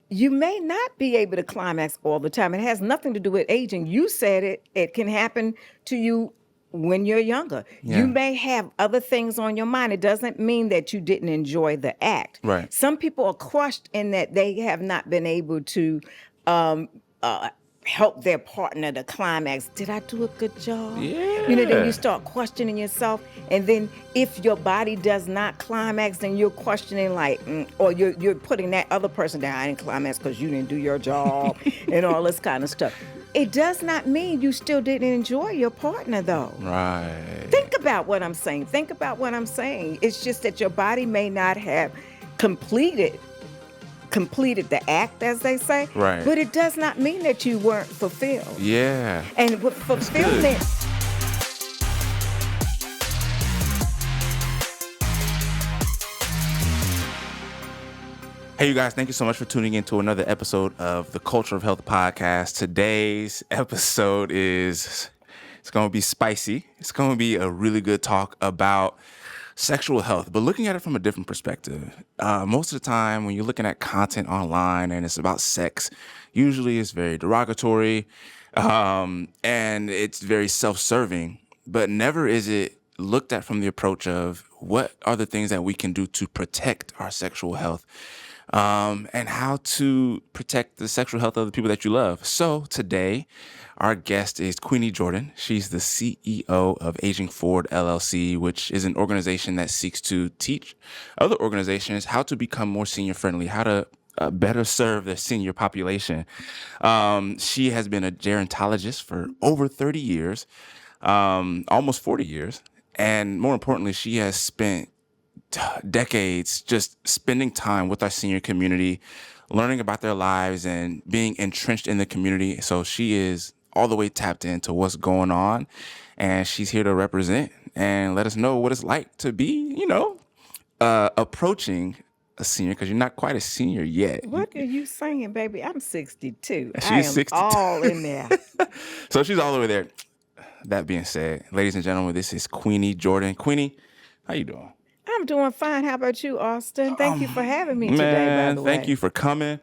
you may not be able to climax all the time. It has nothing to do with aging. You said it can happen to you when you're younger. You Yeah. may have other things on your mind. It doesn't mean that you didn't enjoy the act. Right. Some people are crushed in that they have not been able to um, help their partner to climax. Did I do a good job? Then you Yeah. start questioning yourself. And then if your body does not climax, then you're questioning like, or you're putting that other person down. I didn't climax because you didn't do your job and all this kind of stuff. It does not mean you still didn't enjoy your partner though. Right. Think about what I'm saying. Think about what I'm saying. It's just that your body may not have completed the act, as they say, Right. but it does not mean that you weren't fulfilled. Yeah. And with That's good. fulfillment, Hey, you guys, thank you so much for tuning in to another episode of the Culture of Health podcast. Today's episode it's going to be spicy. It's going to be a really good talk about sexual health, but looking at it from a different perspective. Most of the time when you're looking at content online and it's about sex, usually it's very derogatory and it's very self-serving, but never is it looked at from the approach of what are the things that we can do to protect our sexual health. And how to protect the sexual health of the people that you love. So today, our guest is Queenie Jordan. She's the CEO of Aging Forward LLC, which is an organization that seeks to teach other organizations how to become more senior friendly, how to better serve the senior population. She has been a gerontologist for over 30 years, almost 40 years. And more importantly, she has spent decades just spending time with our senior community, learning about their lives and being entrenched in the community. So she is all the way tapped into what's going on, and she's here to represent and let us know what it's like to be, approaching a senior, because you're not quite a senior yet. what are you saying, baby? I'm 62. I She's am 62. all in there. So she's all the way there. That being said, ladies and gentlemen, this is Queenie Jordan. Queenie, how you doing? I'm doing fine. How about you, Austin? Thank you for having me today, by Man, the thank way. you for coming.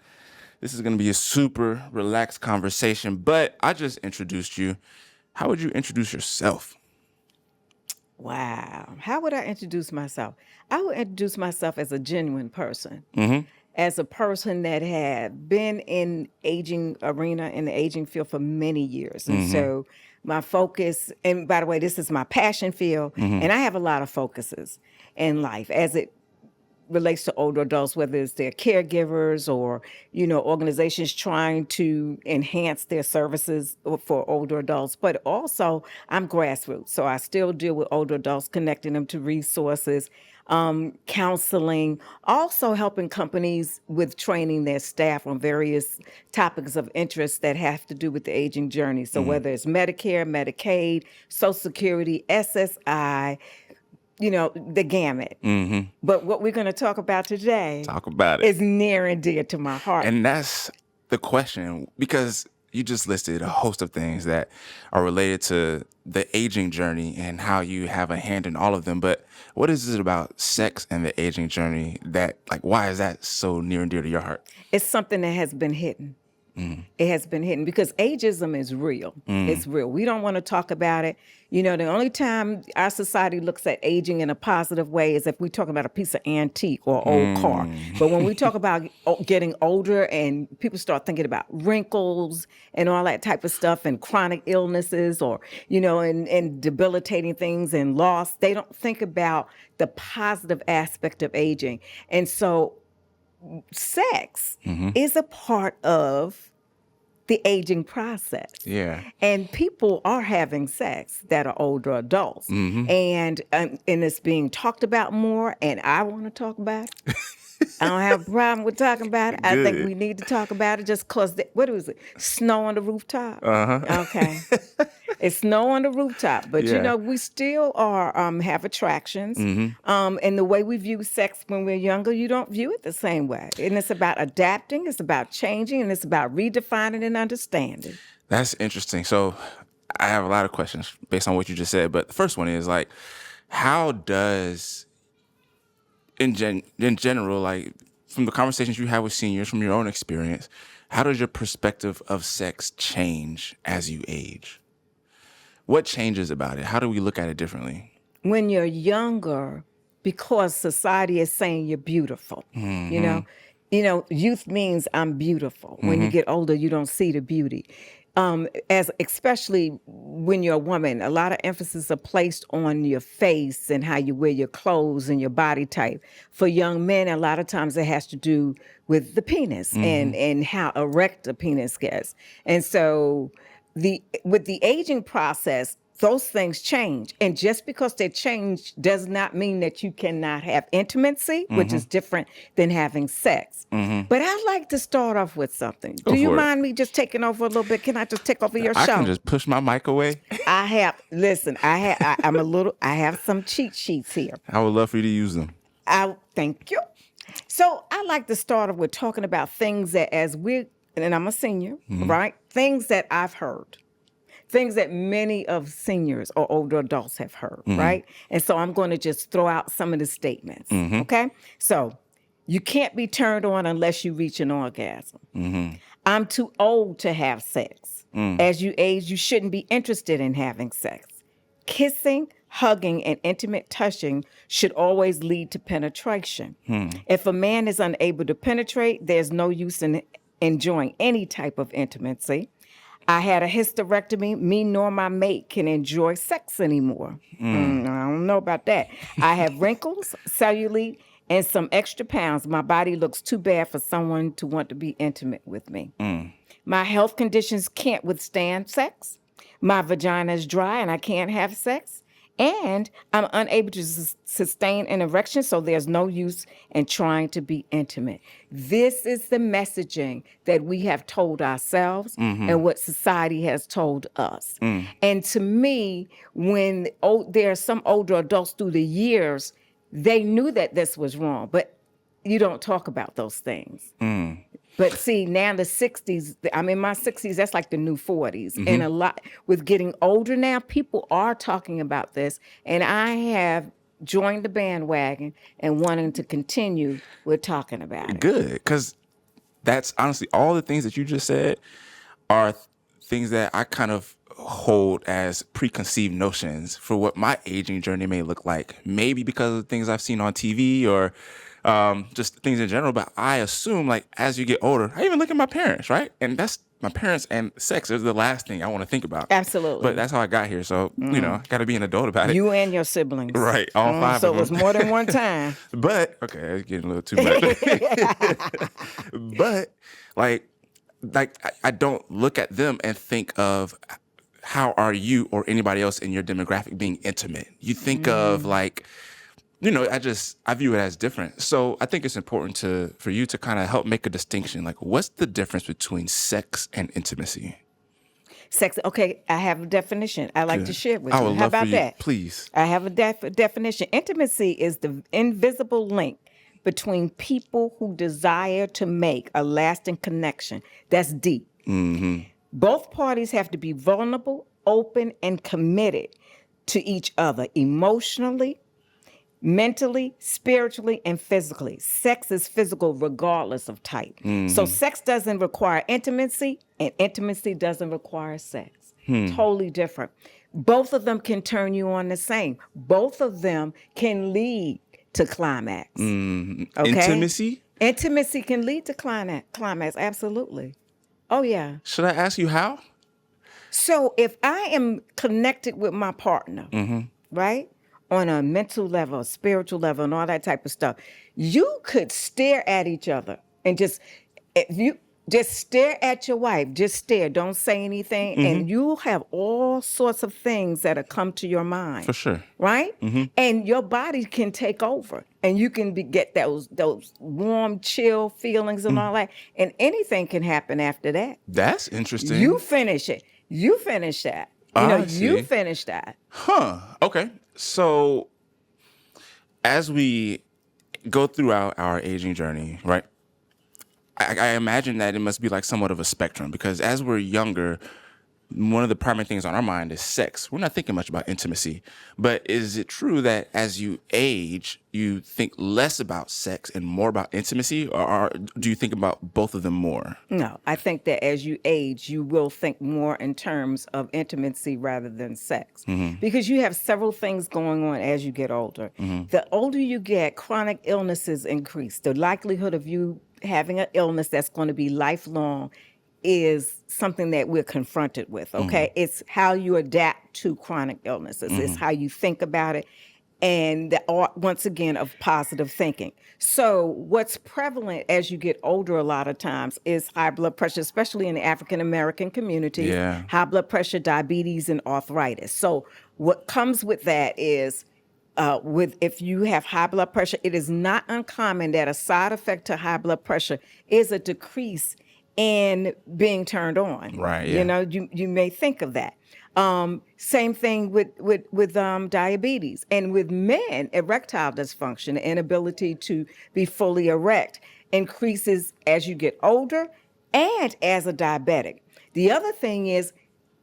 This is going to be a super relaxed conversation, but I just introduced you. How would you introduce yourself? Wow. How would I introduce myself? I would introduce myself as a genuine person, as a person that had been in aging arena, in the aging field for many years. And so my focus, and by the way, this is my passion field, and I have a lot of focuses in life as it relates to older adults, whether it's their caregivers or, organizations trying to enhance their services for older adults. But also, I'm grassroots. So I still deal with older adults, connecting them to resources, counseling, also helping companies with training their staff on various topics of interest that have to do with the aging journey. So whether it's Medicare, Medicaid, Social Security, SSI, the gamut. But what we're going to talk about today Talk about it. is near and dear to my heart. And that's the question, because you just listed a host of things that are related to the aging journey and how you have a hand in all of them. But what is it about sex and the aging journey that, like, why is that so near and dear to your heart? It's something that has been hidden. It has been hidden because ageism is real. It's real. We don't want to talk about it. The only time our society looks at aging in a positive way is if we talk about a piece of antique or old car. But when we talk about getting older and people start thinking about wrinkles and all that type of stuff and chronic illnesses or, and debilitating things and loss, they don't think about the positive aspect of aging. And so sex is a part of the aging process. Yeah. And people are having sex that are older adults. And it's being talked about more, and I want to talk about it. I don't have a problem with talking about it. I think Good. we need to talk about it just because, what was it? Snow on the rooftop? Okay. It's snow on the rooftop. But, Yeah. we still are have attractions. And the way we view sex when we're younger, you don't view it the same way. And it's about adapting, it's about changing, and it's about redefining and understanding. That's interesting. So I have a lot of questions based on what you just said. But the first one is, like, how does, in general, like, from the conversations you have with seniors, from your own experience, how does your perspective of sex change as you age? What changes about it? How do we look at it differently? When you're younger, because society is saying you're beautiful, youth means I'm beautiful. When you get older, you don't see the beauty. As especially when you're a woman, a lot of emphasis are placed on your face and how you wear your clothes and your body type. For young men, a lot of times it has to do with the penis and how erect the penis gets. And so with the aging process, those things change. And just because they change does not mean that you cannot have intimacy, which is different than having sex. But I'd like to start off with something. Go Do you for it. mind me just taking over a little bit? Can I just take over your I show? can just push my mic away. I have some cheat sheets here. I would love for you to use them. Thank you. So I like to start off with talking about things that and I'm a senior, right? Things that I've heard. Things that many of seniors or older adults have heard, right? And so I'm going to just throw out some of the statements, okay? So you can't be turned on unless you reach an orgasm. I'm too old to have sex. As you age, you shouldn't be interested in having sex. Kissing, hugging, and intimate touching should always lead to penetration. If a man is unable to penetrate, there's no use in enjoying any type of intimacy. I had a hysterectomy. Me nor my mate can enjoy sex anymore. I don't know about that. I have wrinkles, cellulite, and some extra pounds. My body looks too bad for someone to want to be intimate with me. My health conditions can't withstand sex. My vagina is dry and I can't have sex. And I'm unable to sustain an erection, so there's no use in trying to be intimate. This is the messaging that we have told ourselves and what society has told us. And to me, when there are some older adults through the years, they knew that this was wrong, but you don't talk about those things. But see, now the 60s, I'm in my 60s, that's like the new 40s. And a lot, with getting older now, people are talking about this. And I have joined the bandwagon and wanting to continue with talking about it. Good, because that's honestly all the things that you just said are things that I kind of hold as preconceived notions for what my aging journey may look like. Maybe because of the things I've seen on TV or just things in general. But I assume, like, as you get older, I even look at my parents, right? And that's my parents and sex is the last thing I want to think about. Absolutely. But that's how I got here. So, I got to be an adult about it. You and your siblings. Right. All five so of them. So it was more than one time. But, okay, it's getting a little too much. But, like I don't look at them and think of how are you or anybody else in your demographic being intimate. You think of like, I view it as different. So I think it's important for you to kind of help make a distinction. Like, what's the difference between sex and intimacy? Sex. Okay, I have a definition. I like to share with you. I would How love about for you, that? please. I have a definition. Intimacy is the invisible link between people who desire to make a lasting connection. That's deep. Both parties have to be vulnerable, open, and committed to each other emotionally, mentally, spiritually, and physically. Sex is physical regardless of type. So sex doesn't require intimacy, and intimacy doesn't require sex. Totally different. Both of them can turn you on the same. Both of them can lead to climax. Okay? Intimacy? Intimacy can lead to climax, absolutely. Oh, yeah. Should I ask you how? So if I am connected with my partner, right? On a mental level, spiritual level, and all that type of stuff, you could stare at each other and if you just stare at your wife, just stare, don't say anything, and you'll have all sorts of things that'll come to your mind. For sure. Right? And your body can take over, and you can get those warm, chill feelings and all that, and anything can happen after that. That's interesting. You finish it. You finish that. You finish that. Huh. Okay. So as we go throughout our aging journey, right, I imagine that it must be like somewhat of a spectrum because as we're younger, one of the primary things on our mind is sex. We're not thinking much about intimacy. But is it true that as you age, you think less about sex and more about intimacy, or do you think about both of them more? No, I think that as you age, you will think more in terms of intimacy rather than sex, because you have several things going on as you get older. The older you get, chronic illnesses increase. The likelihood of you having an illness that's going to be lifelong is something that we're confronted with, okay? It's how you adapt to chronic illnesses. It's how you think about it, and the art, once again, of positive thinking. So what's prevalent as you get older a lot of times is high blood pressure, especially in the African American community. Yeah. High blood pressure, diabetes, and arthritis. So what comes with that is if you have high blood pressure, it is not uncommon that a side effect to high blood pressure is a decrease in being turned on. Right, yeah. You know, you may think of that. Same thing with diabetes, and with men, erectile dysfunction, the inability to be fully erect, increases as you get older and as a diabetic. The other thing is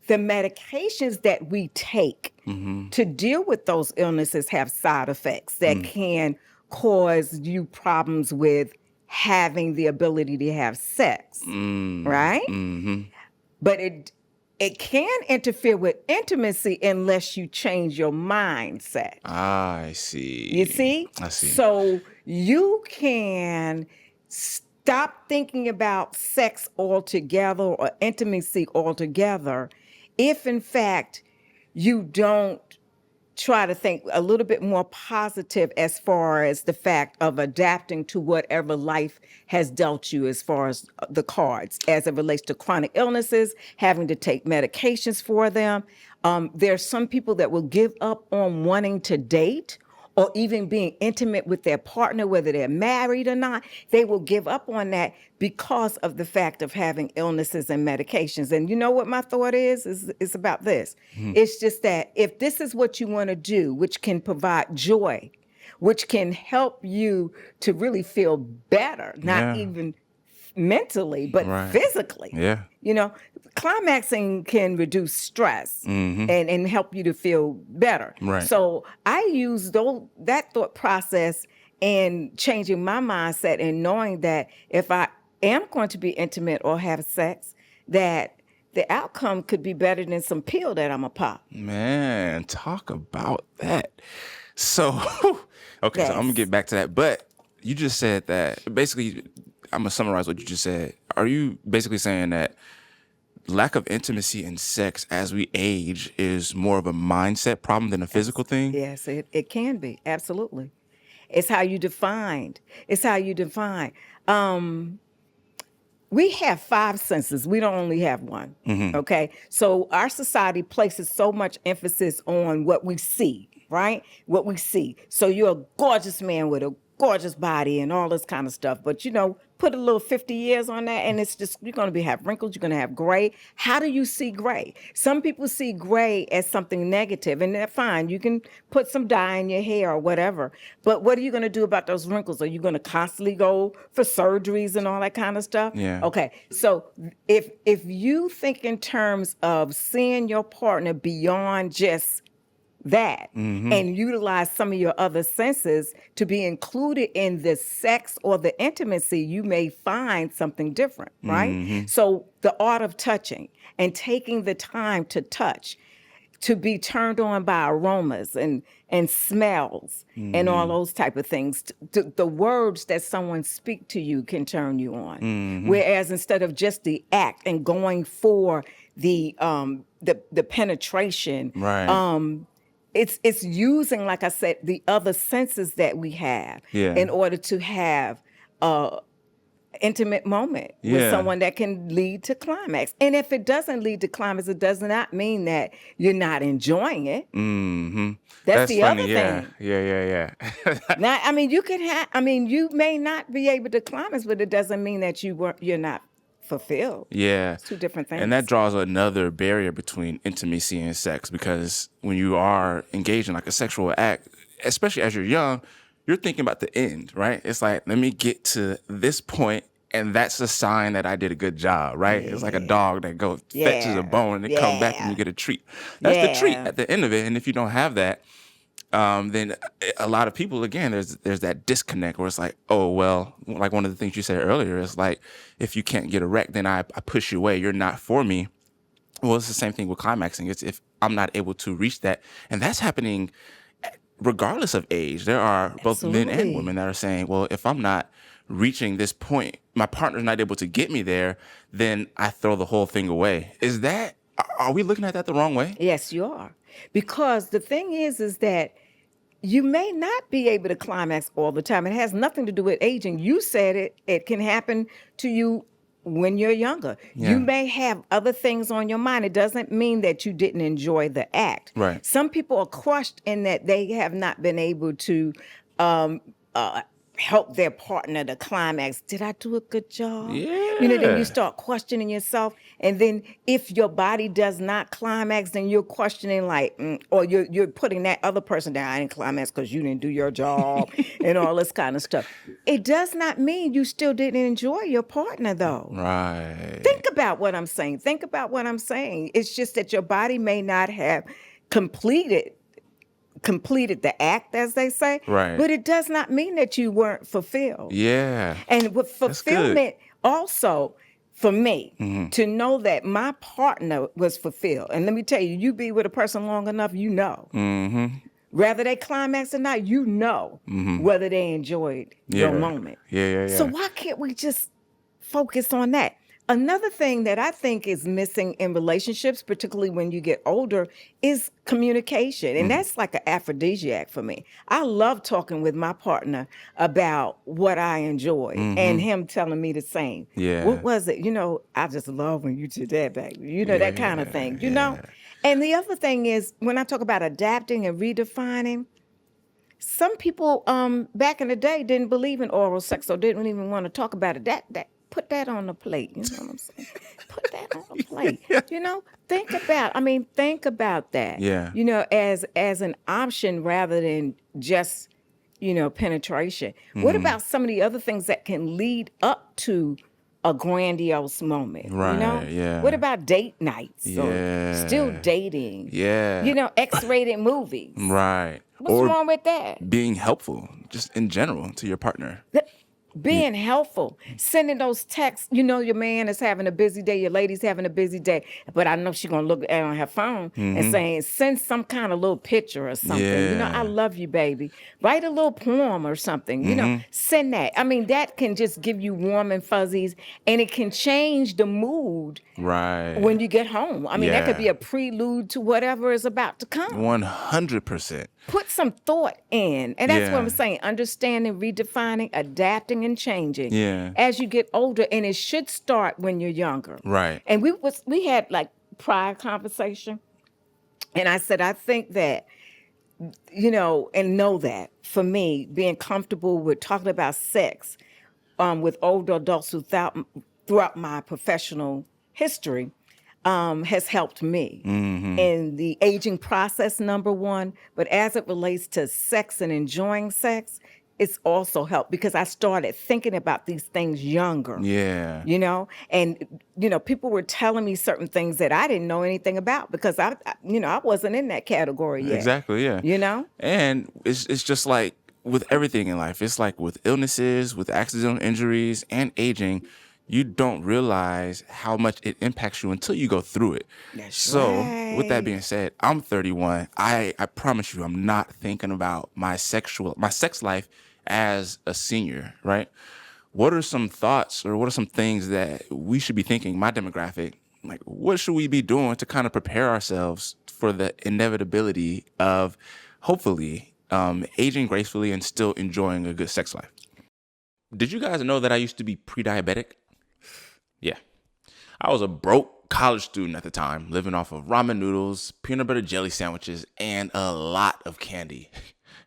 the medications that we take to deal with those illnesses have side effects that can cause you problems with having the ability to have sex, right? But it can interfere with intimacy unless you change your mindset. I see. You see? I see. So you can stop thinking about sex altogether or intimacy altogether if, in fact, you don't try to think a little bit more positive as far as the fact of adapting to whatever life has dealt you as far as the cards as it relates to chronic illnesses, having to take medications for them. There's some people that will give up on wanting to date or even being intimate with their partner, whether they're married or not. They will give up on that because of the fact of having illnesses and medications. And you know what my thought is about this. It's just that if this is what you want to do, which can provide joy, which can help you to really feel better, not even mentally, but physically. Yeah. You know, climaxing can reduce stress and help you to feel better. Right. So I use that thought process in changing my mindset and knowing that if I am going to be intimate or have sex, that the outcome could be better than some pill that I'm going to pop. Man, talk about that. So, okay, Yes. so I'm going to get back to that. But you just said that, basically, I'm going to summarize what you just said. Are you basically saying that lack of intimacy and sex as we age is more of a mindset problem than a physical thing? Yes, it can be. Absolutely. It's how you defined. It's how you define. We have 5 senses. We don't only have one. Okay. So our society places so much emphasis on what we see, right? What we see. So you're a gorgeous man with a gorgeous body and all this kind of stuff. But, you know, put a little 50 years on that and it's just, you're going to have wrinkles, you're going to have gray. How do you see gray? Some people see gray as something negative, and that's fine. You can put some dye in your hair or whatever. But what are you going to do about those wrinkles? Are you going to constantly go for surgeries and all that kind of stuff? Yeah. Okay. So if you think in terms of seeing your partner beyond just that and utilize some of your other senses to be included in the sex or the intimacy, you may find something different, right? So the art of touching and taking the time to touch, to be turned on by aromas and smells and all those type of things. The words that someone speak to you can turn you on. Whereas instead of just the act and going for the penetration, Right. It's using, like I said, the other senses that we have in order to have a intimate moment with someone that can lead to climax. And if it doesn't lead to climax, it does not mean that you're not enjoying it. That's the funny. other thing. Yeah. Now, I mean, you may not be able to climax, but it doesn't mean that you're not fulfilled. Yeah. It's 2 different things. And that draws another barrier between intimacy and sex, because when you are engaged in like a sexual act, especially as you're young, you're thinking about the end, right? It's like, let me get to this point And that's a sign that I did a good job, right? It's like a dog that goes fetches a Yeah. bone and it come back and you Yeah. get a treat. That's the treat Yeah. at the end of it. And if you don't have that, then a lot of people, again, there's that disconnect where it's like, oh, well, like one of the things you said earlier is like, if you can't get erect, then I push you away. You're not for me. Well, it's the same thing with climaxing. It's if I'm not able to reach that. And that's happening regardless of age. There are both men and Absolutely. women that are saying, well, if I'm not reaching this point, my partner's not able to get me there, then I throw the whole thing away. Are we looking at that the wrong way? Yes, you are. Because the thing is that you may not be able to climax all the time. It has nothing to do with aging. You said it can happen to you when you're younger. Yeah. You may have other things on your mind. It doesn't mean that you didn't enjoy the act. Right. Some people are crushed in that they have not been able to help their partner to climax. Did I do a good job? Then Yeah. you start questioning yourself. And then if your body does not climax, then you're questioning like, or you're putting that other person down. I didn't climax because you didn't do your job and all this kind of stuff. It does not mean you still didn't enjoy your partner though. Right. Think about what I'm saying. It's just that your body may not have completed the act, as they say. Right. But it does not mean that you weren't fulfilled. Yeah. And with That's good. fulfillment, also, for me, to know that my partner was fulfilled. And let me tell you, you be with a person long enough, you know. Whether they climax or not, you know whether they enjoyed your moment. Yeah. So why can't we just focus on that? Another thing that I think is missing in relationships, particularly when you get older, is communication. And that's like an aphrodisiac for me. I love talking with my partner about what I enjoy and him telling me the same. Yeah. What was it? I just love when you did that, baby. that kind of thing, you know? And the other thing is, when I talk about adapting and redefining, some people back in the day didn't believe in oral sex or didn't even want to talk about it. That put that on the plate. You know what I'm saying? Put that on the plate. Think about that. Yeah. As an option rather than just, penetration. What about some of the other things that can lead up to a grandiose moment? Right, yeah. What about date nights or still dating? Yeah. X-rated movies. Right. What's wrong with that? Being helpful, just in general, to your partner. Being helpful, sending those texts. Your man is having a busy day, your lady's having a busy day, but I know she's gonna look at on her phone and saying, send some kind of little picture or something. Yeah. I love you, baby. Write a little poem or something. Send that. That can just give you warm and fuzzies, and it can change the mood Right. when you get home. That could be a prelude to whatever is about to come. 100%. Put some thought in. And that's what I'm saying. Understanding, redefining, adapting, and changing as you get older. And it should start when you're younger. Right. And we had like prior conversation. And I said, I think that, and know that for me, being comfortable with talking about sex with older adults throughout my professional history has helped me in the aging process, number one. But as it relates to sex and enjoying sex, it's also helped because I started thinking about these things younger. Yeah. And people were telling me certain things that I didn't know anything about because I wasn't in that category yet. Exactly, yeah. And it's just like with everything in life. It's like with illnesses, with accidental injuries, and aging, you don't realize how much it impacts you until you go through it. That's With that right. being said, I'm 31. I promise you, I'm not thinking about my sex life as a senior, right? What are some thoughts or what are some things that we should be thinking, my demographic, like what should we be doing to kind of prepare ourselves for the inevitability of hopefully aging gracefully and still enjoying a good sex life? Did you guys know that I used to be pre-diabetic? Yeah. I was a broke college student at the time, living off of ramen noodles, peanut butter jelly sandwiches, and a lot of candy.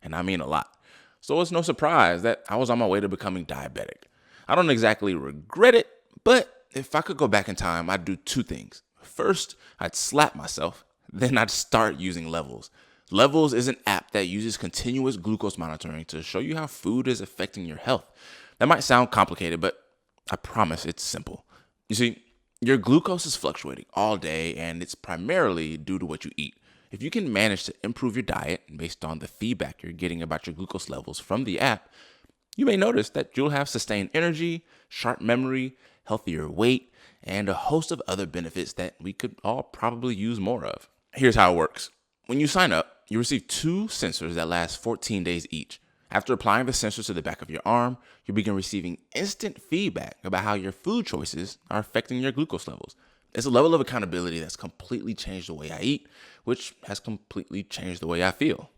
And I mean a lot. So it's no surprise that I was on my way to becoming diabetic. I don't exactly regret it, but if I could go back in time, I'd do two things. First, I'd slap myself. Then I'd start using Levels. Levels is an app that uses continuous glucose monitoring to show you how food is affecting your health. That might sound complicated, but I promise it's simple. You see, your glucose is fluctuating all day, and it's primarily due to what you eat. If you can manage to improve your diet based on the feedback you're getting about your glucose levels from the app, you may notice that you'll have sustained energy, sharp memory, healthier weight, and a host of other benefits that we could all probably use more of. Here's how it works. When you sign up, you receive 2 sensors that last 14 days each. After applying the sensors to the back of your arm, you begin receiving instant feedback about how your food choices are affecting your glucose levels. It's a level of accountability that's completely changed the way I eat, which has completely changed the way I feel.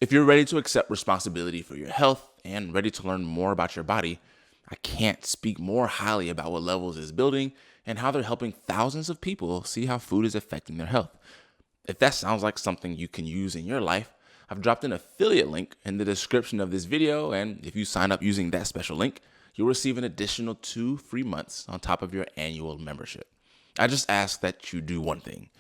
If you're ready to accept responsibility for your health and ready to learn more about your body, I can't speak more highly about what Levels is building and how they're helping thousands of people see how food is affecting their health. If that sounds like something you can use in your life, I've dropped an affiliate link in the description of this video, and if you sign up using that special link, you'll receive an additional 2 free months on top of your annual membership. I just ask that you do one thing.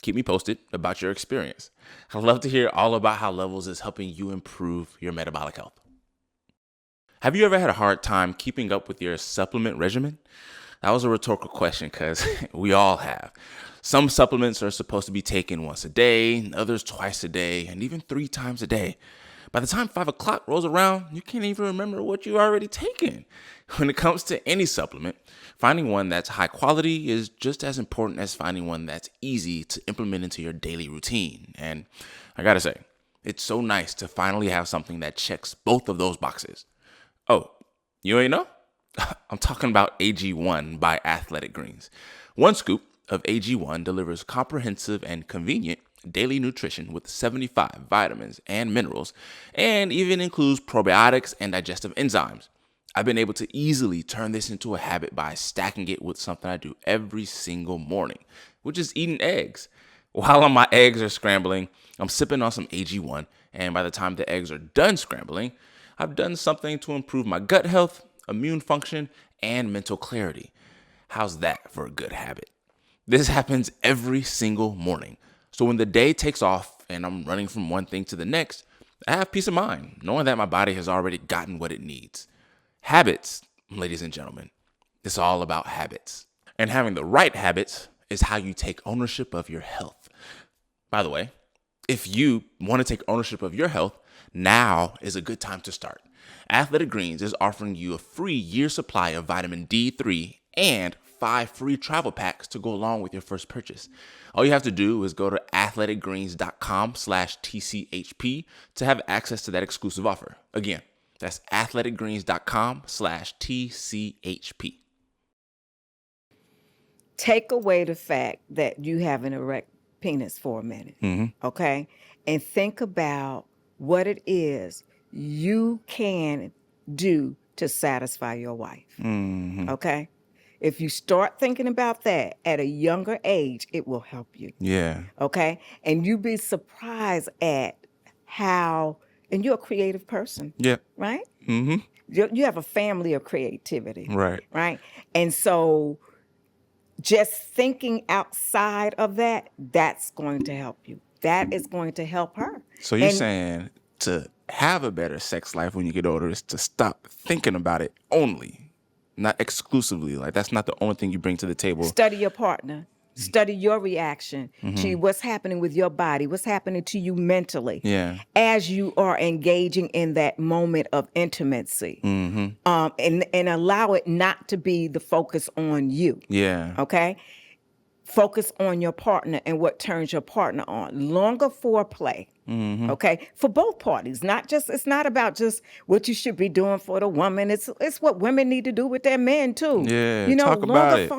Keep me posted about your experience. I'd love to hear all about how Levels is helping you improve your metabolic health. Have you ever had a hard time keeping up with your supplement regimen? That was a rhetorical question because we all have. Some supplements are supposed to be taken once a day, others twice a day, and even 3 times a day. By the time 5 o'clock rolls around, you can't even remember what you already taken. When it comes to any supplement, finding one that's high quality is just as important as finding one that's easy to implement into your daily routine. And I gotta say, it's so nice to finally have something that checks both of those boxes. Oh, you ain't know? I'm talking about AG1 by Athletic Greens. 1 scoop of AG1 delivers comprehensive and convenient daily nutrition with 75 vitamins and minerals, and even includes probiotics and digestive enzymes. I've been able to easily turn this into a habit by stacking it with something I do every single morning, which is eating eggs. While my eggs are scrambling, I'm sipping on some AG1, and by the time the eggs are done scrambling, I've done something to improve my gut health, immune function, and mental clarity. How's that for a good habit? This happens every single morning. So when the day takes off and I'm running from one thing to the next, I have peace of mind, knowing that my body has already gotten what it needs. Habits, ladies and gentlemen, it's all about habits. And having the right habits is how you take ownership of your health. By the way, if you want to take ownership of your health, now is a good time to start. Athletic Greens is offering you a free year supply of vitamin D3 and 5 free travel packs to go along with your first purchase. All you have to do is go to athleticgreens.com/TCHP to have access to that exclusive offer. Again, that's athleticgreens.com/TCHP. Take away the fact that you have an erect penis for a minute, okay? And think about what it is you can do to satisfy your wife, okay? If you start thinking about that at a younger age, it will help you. Yeah. Okay? And you'd be surprised at how, and you're a creative person. Yeah. Right? Mm-hmm. You have a family of creativity. Right. Right? And so just thinking outside of that, that's going to help you. That is going to help her. So you're saying to have a better sex life when you get older is to stop thinking about it only. Not exclusively. Like, that's not the only thing you bring to the table. Study your partner. Study your reaction to what's happening with your body, what's happening to you mentally as you are engaging in that moment of intimacy. And allow it not to be the focus on you. Yeah. Okay? Focus on your partner and what turns your partner on. Longer foreplay. Okay, for both parties. It's not about just what you should be doing for the woman. It's what women need to do with their men too. Yeah, you know, talk about it.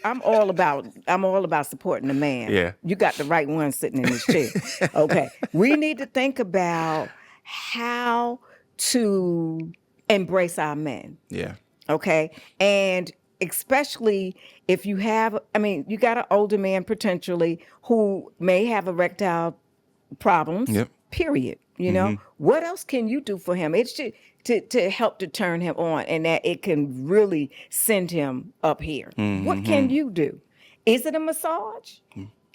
I'm all about supporting the man. Yeah, you got the right one sitting in this chair. Okay, we need to think about how to embrace our men. Yeah. Okay, and especially if you got an older man potentially who may have erectile problems, period. You know, what else can you do for him? It's to help to turn him on, and that it can really send him up here. What can you do? Is it a massage?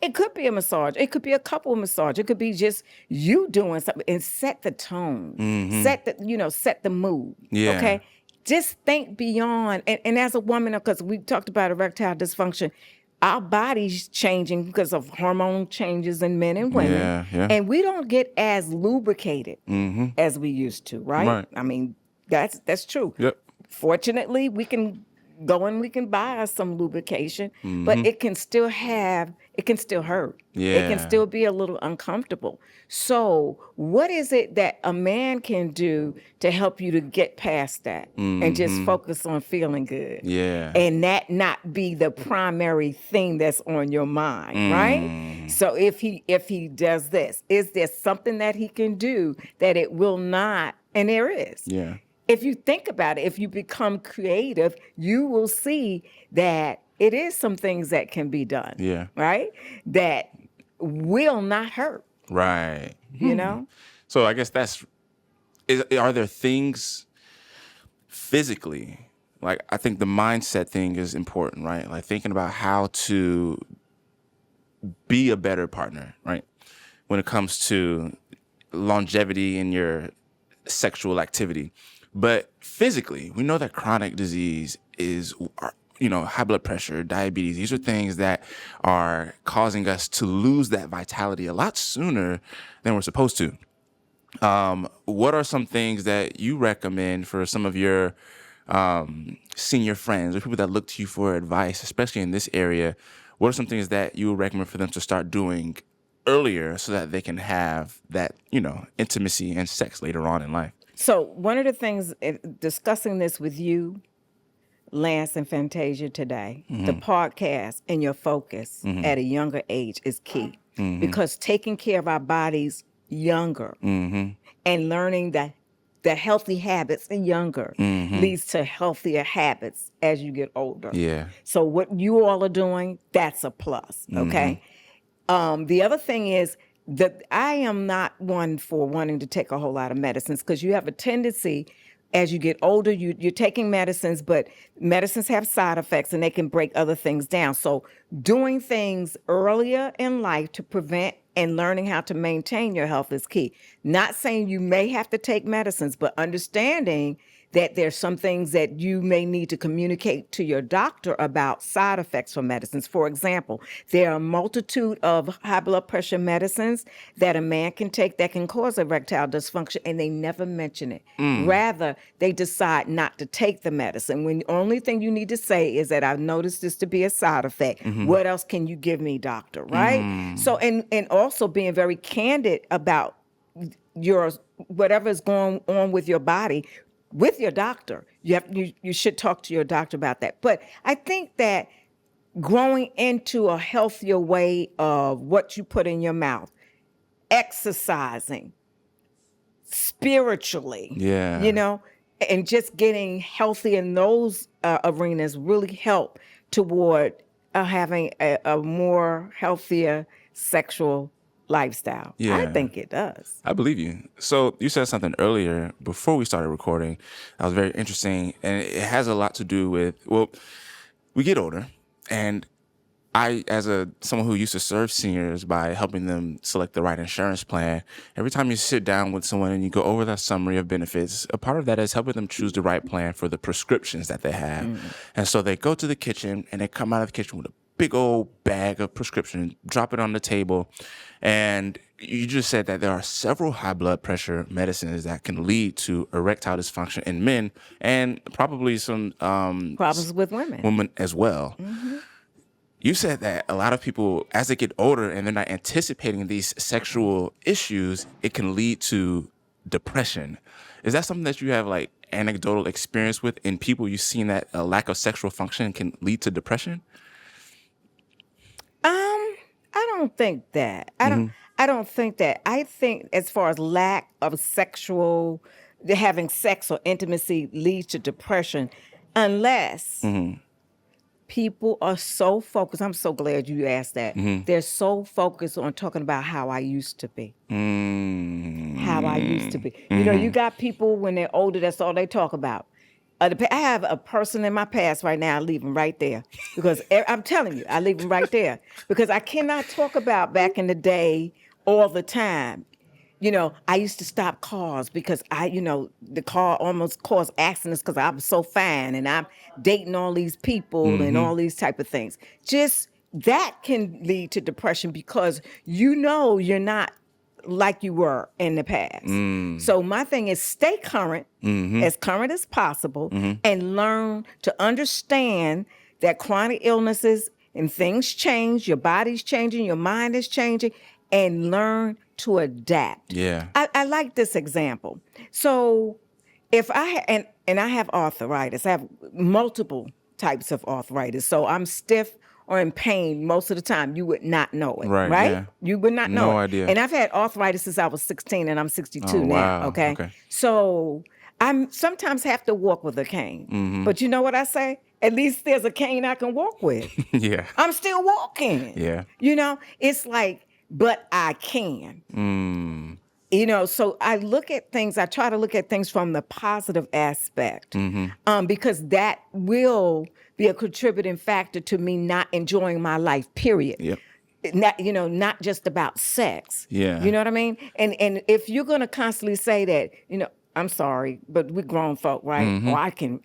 It could be a massage. It could be a couple massage. It could be just you doing something and set the tone, set the mood. Yeah. Okay. just think beyond. And as a woman, because we talked about erectile dysfunction, our body's changing because of hormone changes in men and women. Yeah, yeah. And we don't get as lubricated as we used to, right? Right. I mean, that's true. Yep. Fortunately, we can go and we can buy us some lubrication, but it can still hurt. It can Yeah. still be a little uncomfortable. So what is it that a man can do to help you to get past that and just focus on feeling good? Yeah. And that not be the primary thing that's on your mind, right? So if he does this, is there something that he can do that it will not? And there is. Yeah. If you think about it, if you become creative, you will see that it is some things that can be done. Yeah. Right? That will not hurt. Right. You know? So I guess are there things physically, like I think the mindset thing is important, right? Like thinking about how to be a better partner, right? When it comes to longevity in your sexual activity. But physically, we know that chronic disease is, high blood pressure, diabetes. These are things that are causing us to lose that vitality a lot sooner than we're supposed to. What are some things that you recommend for some of your senior friends or people that look to you for advice, especially in this area? What are some things that you would recommend for them to start doing earlier so that they can have that, intimacy and sex later on in life? So one of the things, discussing this with you, Lance and Fantasia today, the podcast and your focus at a younger age is key. Because taking care of our bodies younger and learning that the healthy habits younger leads to healthier habits as you get older. Yeah. So what you all are doing, that's a plus, okay? The other thing is that I am not one for wanting to take a whole lot of medicines, because you have a tendency as you get older, you're taking medicines, but medicines have side effects and they can break other things down. So doing things earlier in life to prevent and learning how to maintain your health is key. Not saying you may have to take medicines, but understanding that there's some things that you may need to communicate to your doctor about side effects from medicines. For example, there are a multitude of high blood pressure medicines that a man can take that can cause erectile dysfunction, and they never mention it. Rather, they decide not to take the medicine. When the only thing you need to say is that I've noticed this to be a side effect. What else can you give me, doctor? Right? So, and also being very candid about your whatever is going on with your body with your doctor. You should talk to your doctor about that. But I think that growing into a healthier way of what you put in your mouth, exercising spiritually, and just getting healthy in those arenas really help toward having a more healthier sexual lifestyle. Yeah. I think it does. I believe you. So you said something earlier before we started recording that was very interesting, and it has a lot to do with, we get older, and I, as someone who used to serve seniors by helping them select the right insurance plan, every time you sit down with someone and you go over that summary of benefits, a part of that is helping them choose the right plan for the prescriptions that they have. And so they go to the kitchen and they come out of the kitchen with a big old bag of prescriptions, drop it on the table. And you just said that there are several high blood pressure medicines that can lead to erectile dysfunction in men and probably some problems with women as well. You said that a lot of people, as they get older and they're not anticipating these sexual issues, it can lead to depression. Is that something that you have like anecdotal experience with in people you've seen that a lack of sexual function can lead to depression? I don't think that. I don't think that. I think as far as lack of having sex or intimacy leads to depression, unless people are so focused. I'm so glad you asked that. They're so focused on talking about how I used to be. How I used to be. You got people when they're older, that's all they talk about. I have a person in my past right now. I leave him right there because I'm telling you, I leave him right there because I cannot talk about back in the day all the time. I used to stop cars because the car almost caused accidents because I was so fine and I'm dating all these people and all these type of things. Just that can lead to depression because you're not like you were in the past. So my thing is stay current, as current as possible, and learn to understand that chronic illnesses and things change, your body's changing, your mind is changing, and learn to adapt. Yeah. I like this example. So if I I have arthritis, I have multiple types of arthritis. So I'm stiff or in pain most of the time. You would not know it, right? Yeah. You would not know No it. idea. And I've had arthritis since I was 16 and I'm 62 Oh, now, wow. okay? So I'm sometimes have to walk with a cane. But you know what I say? At least there's a cane I can walk with. Yeah. I'm still walking. Yeah. It's like, but I can. So I try to look at things from the positive aspect, because that will be a contributing factor to me not enjoying my life, period. Yep. Not just about sex. Yeah. You know what I mean? And if you're going to constantly say that, I'm sorry, but we're grown folk, right? Or I can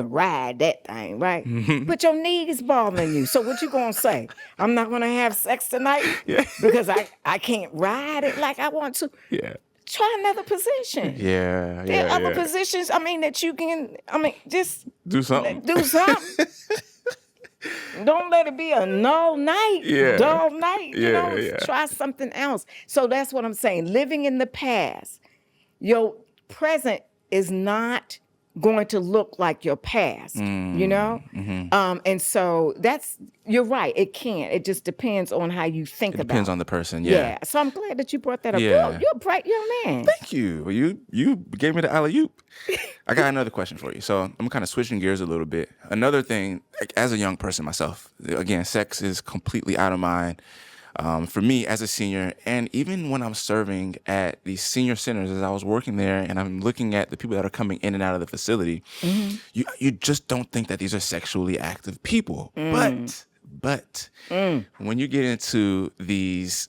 ride that thing, right? But your knees bothering you. So what you gonna say? I'm not gonna have sex tonight because I can't ride it like I want to. Yeah. Try another position. Yeah. There are other positions, that you can, just do something. Do something. Don't let it be a dull night. Try something else. So that's what I'm saying. Living in the past, your present is not going to look like your past, and so you're right. It can't. It just depends on how you think about it. Depends on the person. Yeah. So I'm glad that you brought that up. Yeah. You're a bright young man. Thank you. Well, you gave me the alley-oop. I got another question for you. So I'm kind of switching gears a little bit. Another thing, like, as a young person myself, again, sex is completely out of mind. For me as a senior, and even when I'm serving at these senior centers, as I was working there and I'm looking at the people that are coming in and out of the facility, you just don't think that these are sexually active people. But when you get into these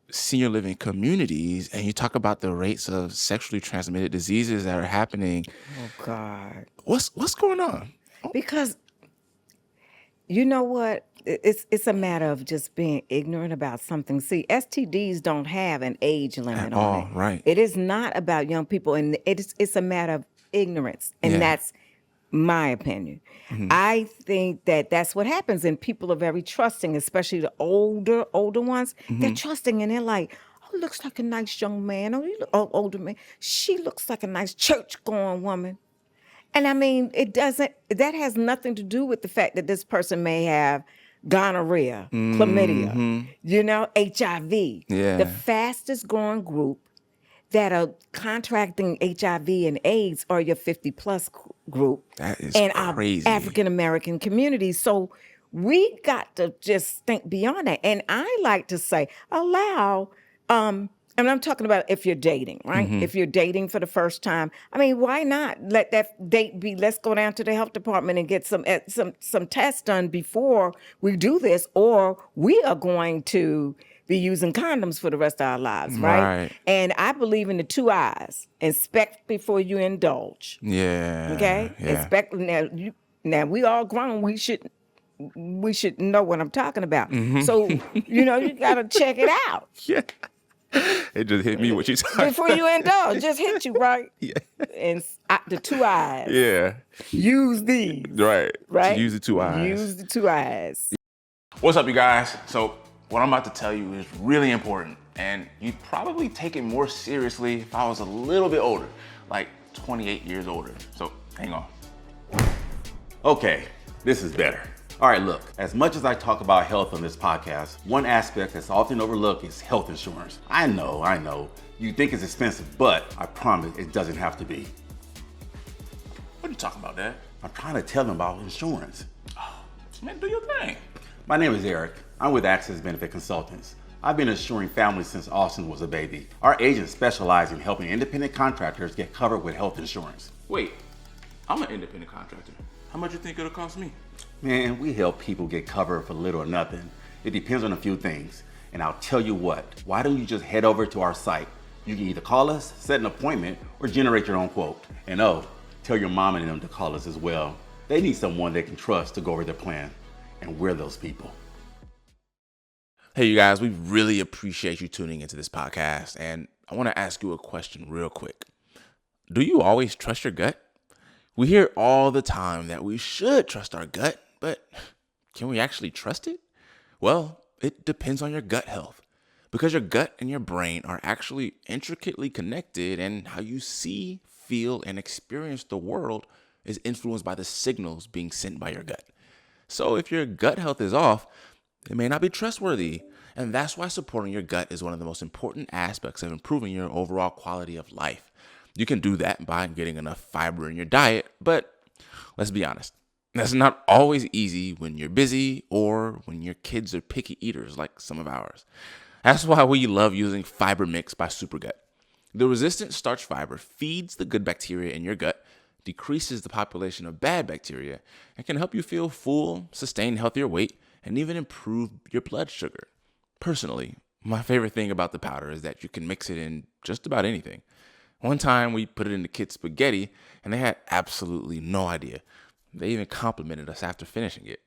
senior living communities and you talk about the rates of sexually transmitted diseases that are happening, oh God, what's going on? Because you know what? It's a matter of just being ignorant about something. See, STDs don't have an age limit on it. Right. It is not about young people, and it's a matter of ignorance, and that's my opinion. I think that's what happens, and people are very trusting, especially the older ones. They're trusting, and they're like, "Oh, looks like a nice young man. Older man. She looks like a nice church-going woman." And I mean, that has nothing to do with the fact that this person may have gonorrhea, chlamydia, HIV. Yeah. The fastest growing group that are contracting HIV and AIDS are your 50+ group. That is and crazy. Our African American communities. So we got to just think beyond that. And I like to say, allow, and I'm talking about if you're dating, right? If you're dating for the first time, I mean, why not let that date be? Let's go down to the health department and get some tests done before we do this, or we are going to be using condoms for the rest of our lives, right? And I believe in the 2 eyes: inspect before you indulge. Yeah. Okay. Yeah. Inspect. Now we all grown. We should know what I'm talking about. So you gotta check it out. Yeah. It just hit me what you talking before you indulge. Just hit you, right? Yeah. And the 2 eyes. Yeah. Use these. Right. Right. Use the 2 eyes. Use the 2 eyes. What's up, you guys? So what I'm about to tell you is really important, and you'd probably take it more seriously if I was a little bit older, like 28 years older. So hang on. Okay, this is better. All right, look, as much as I talk about health on this podcast, one aspect that's often overlooked is health insurance. I know. You think it's expensive, but I promise it doesn't have to be. What are you talking about, Dad? I'm trying to tell them about insurance. Oh, man, do your thing. My name is Eric. I'm with Access Benefit Consultants. I've been insuring families since Austin was a baby. Our agents specialize in helping independent contractors get covered with health insurance. Wait, I'm an independent contractor. How much you think it'll cost me? Man, we help people get covered for little or nothing. It depends on a few things. And I'll tell you what, why don't you just head over to our site, You can either call us, set an appointment, or generate your own quote. And oh, tell your mom and them to call us as well. They need someone they can trust to go over their plan. And we're those people. Hey, you guys, we really appreciate you tuning into this podcast. And I want to ask you a question real quick. Do you always trust your gut? We hear all the time that we should trust our gut, but can we actually trust it? Well, it depends on your gut health, because your gut and your brain are actually intricately connected, and how you see, feel, and experience the world is influenced by the signals being sent by your gut. So if your gut health is off, it may not be trustworthy. And that's why supporting your gut is one of the most important aspects of improving your overall quality of life. You can do that by getting enough fiber in your diet, but let's be honest, that's not always easy when you're busy or when your kids are picky eaters like some of ours. That's why we love using Fiber Mix by Supergut. The resistant starch fiber feeds the good bacteria in your gut, decreases the population of bad bacteria, and can help you feel full, sustain healthier weight, and even improve your blood sugar. Personally, my favorite thing about the powder is that you can mix it in just about anything. One time we put it in the kids' spaghetti and they had absolutely no idea. They even complimented us after finishing it.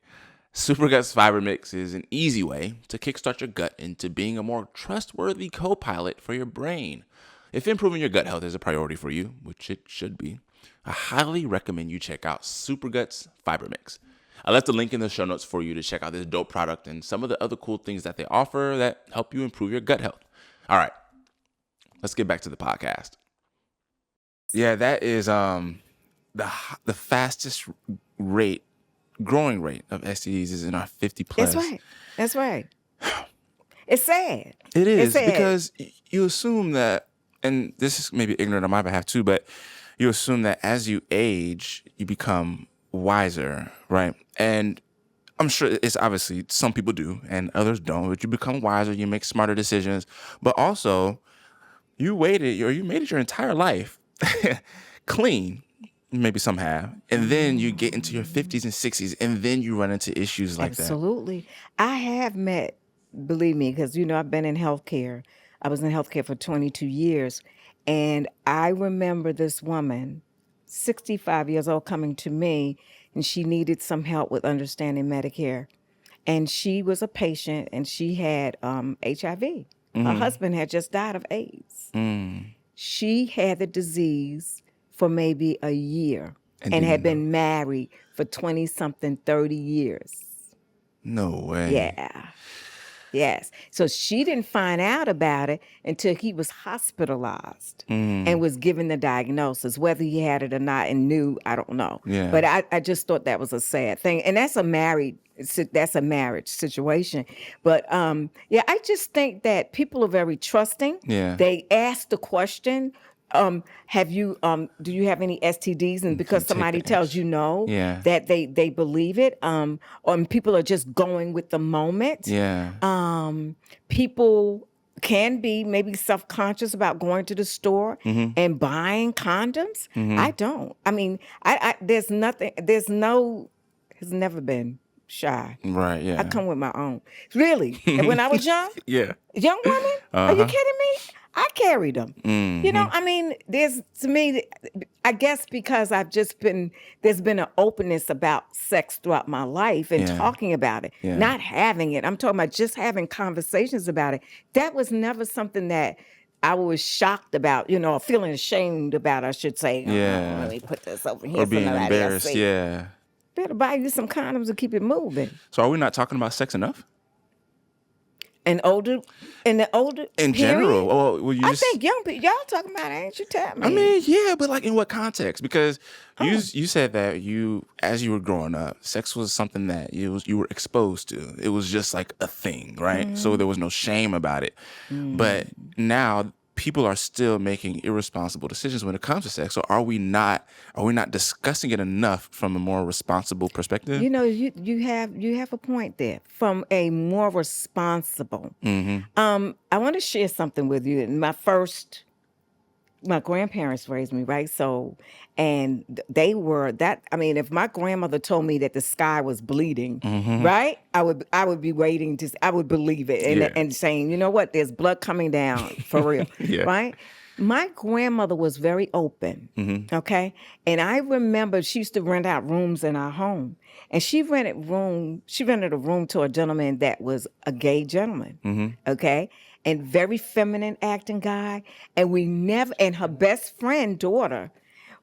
Supergut's Fiber Mix is an easy way to kickstart your gut into being a more trustworthy co-pilot for your brain. If improving your gut health is a priority for you, which it should be, I highly recommend you check out Supergut's Fiber Mix. I left a link in the show notes for you to check out this dope product and some of the other cool things that they offer that help you improve your gut health. All right, let's get back to the podcast. Yeah, that is the fastest growing rate of STDs is in our 50 plus. That's right. It's sad. It is, It's sad. because you assume that, and this is maybe ignorant on my behalf too, but you assume that as you age, you become wiser, right? And I'm sure it's obviously some people do and others don't, but you become wiser, you make smarter decisions, but also you made it your entire life clean. Maybe some have. And then you get into your 50s and 60s, and then you run into issues like that. Absolutely. I have met, believe me, because, I've been in healthcare. I was in healthcare for 22 years. And I remember this woman, 65 years old, coming to me, and she needed some help with understanding Medicare. And she was a patient, and she had HIV. Her husband had just died of AIDS. She had the disease for maybe a year and had been married for 20-something, 30 years. No way. Yeah. Yes. So she didn't find out about it until he was hospitalized and was given the diagnosis. Whether he had it or not and knew, I don't know. Yeah. But I just thought that was a sad thing. And that's a marriage situation. But I just think that people are very trusting. Yeah. They ask the question, do you have any STDs? And because somebody tells you no, Yeah. that they believe it. Or people are just going with the moment. Yeah. People can be maybe self-conscious about going to the store and buying condoms. I don't. I mean, has never been shy. Right, yeah. I come with my own. Really? And when I was young, Yeah. young woman, are you kidding me? I carried them. I mean, I guess because there's been an openness about sex throughout my life and talking about it, not having it. I'm talking about just having conversations about it. That was never something that I was shocked about, or feeling ashamed about, I should say. Yeah. Oh, let me put this over here. Or being so nobody else embarrassed, see. yeah. Better buy you some condoms and keep it moving. So are we not talking about sex enough? In the older In period? general? Well, I think young people, y'all talking about it, ain't you? Tell me. I mean, yeah, but like in what context? Because you said that as you were growing up, sex was something that you were exposed to. It was just like a thing, right? So there was no shame about it. But now people are still making irresponsible decisions when it comes to sex. So are we not discussing it enough from a more responsible perspective? You have a point there. From a more responsible. I want to share something with you. In my first my grandparents raised me, right? So, and they were that. I mean, if my grandmother told me that the sky was bleeding, right, I would be waiting to. I would believe it Yeah. and saying, you know what, there's blood coming down for real, Yeah. right? My grandmother was very open, okay, and I remember she used to rent out rooms in our home, and she rented a room to a gentleman that was a gay gentleman, okay, and very feminine acting guy, and her best friend daughter